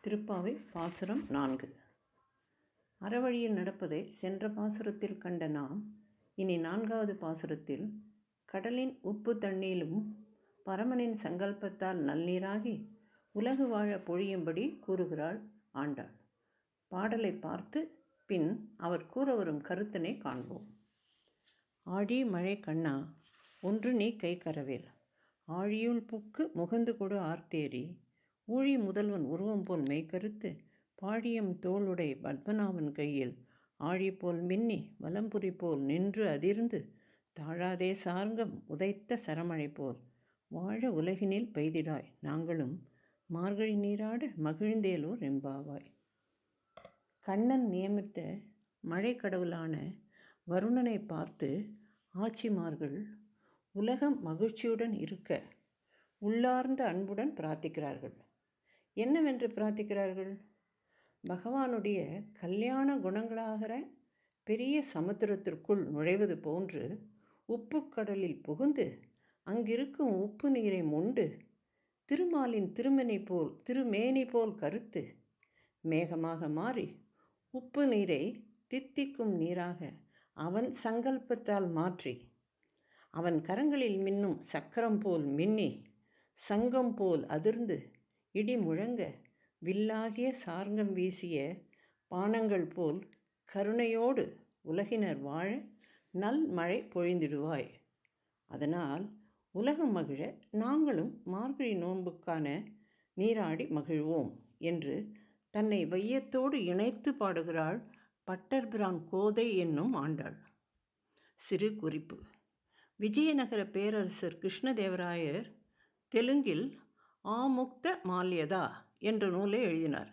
திருப்பாவை பாசுரம் 4. அறவழியில் நடப்பதை சென்ற பாசுரத்தில் கண்ட நாம் இனி 4வது பாசுரத்தில் கடலின் உப்பு தண்ணீரும் பரமனின் சங்கல்பத்தால் நன்னீராகி உலகு வாழ பொழியும்படி கூறுகிறாள் ஆண்டாள். பாடலை பார்த்து பின் அவர் கூற வரும் கருத்தினை காண்போம். ஆழி மழை கண்ணா ஒன்று நீ கை கரவேல், ஆழியுள் புக்கு முகந்து கொடு ஆர்த்தேரி, ஊழி முதல்வன் உருவம் போல் மெய்கருத்து பாழியம் தோளுடை பத்மநாபன் கையில் ஆழி போல் மின்னி வலம்புரி போல் நின்று அதிர்ந்து தாழாதே சார்ங்கம் உதைத்த சரமழை போல் வாழ உலகினில் பெய்திடாய் நாங்களும் மார்கழி நீராட மகிழ்ந்தேலோர் எம்பாவாய். கண்ணன் நியமித்த மழை கடவுளான வருணனை பார்த்து ஆட்சிமார்கள் உலகம் மகிழ்ச்சியுடன் இருக்க உள்ளார்ந்த அன்புடன் பிரார்த்திக்கிறார்கள். என்னவென்று பிரார்த்திக்கிறார்கள்? பகவானுடைய கல்யாண குணங்களாகிற பெரிய சமுத்திரத்திற்குள் நுழைவது போன்று உப்பு கடலில் புகுந்து அங்கிருக்கும் உப்பு நீரை மொண்டு திருமாலின் திருமேனி போல் கருத்து மேகமாக மாறி உப்பு நீரை தித்திக்கும் நீராக அவன் சங்கல்பத்தால் மாற்றி அவன் கரங்களில் மின்னும் சக்கரம் போல் மின்னி சங்கம் போல் அதிர்ந்து இடி முழங்க வில்லாகிய சார்ங்கம் வீசிய பானங்கள் போல் கருணையோடு உலகினர் வாழ நல் மழை பொழிந்திடுவாய். அதனால் உலகம் மகிழ நாங்களும் மார்கழி நோன்புக்கான நீராடி மகிழ்வோம் என்று தன்னை வையத்தோடு இணைத்து பாடுகிறாள் பட்டர்பிரான் கோதை என்னும் ஆண்டாள். சிறு குறிப்பு: விஜயநகர பேரரசர் கிருஷ்ணதேவராயர் தெலுங்கில் ஆமுக்த மால்யதா என்ற நூலை எழுதினார்.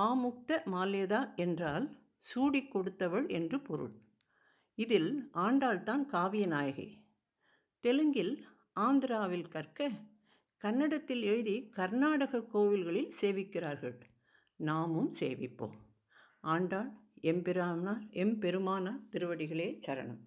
ஆமுக்த மால்யதா என்றால் சூடி கொடுத்தவள் என்று பொருள். இதில் ஆண்டாள் தான் காவிய நாயகி. தெலுங்கில் ஆந்திராவில் கற்க கன்னடத்தில் எழுதி கர்நாடக கோவில்களில் சேவிக்கிறார்கள். நாமும் சேவிப்போம். ஆண்டாள் எம்பெருமானார் திருவடிகளே சரணம்.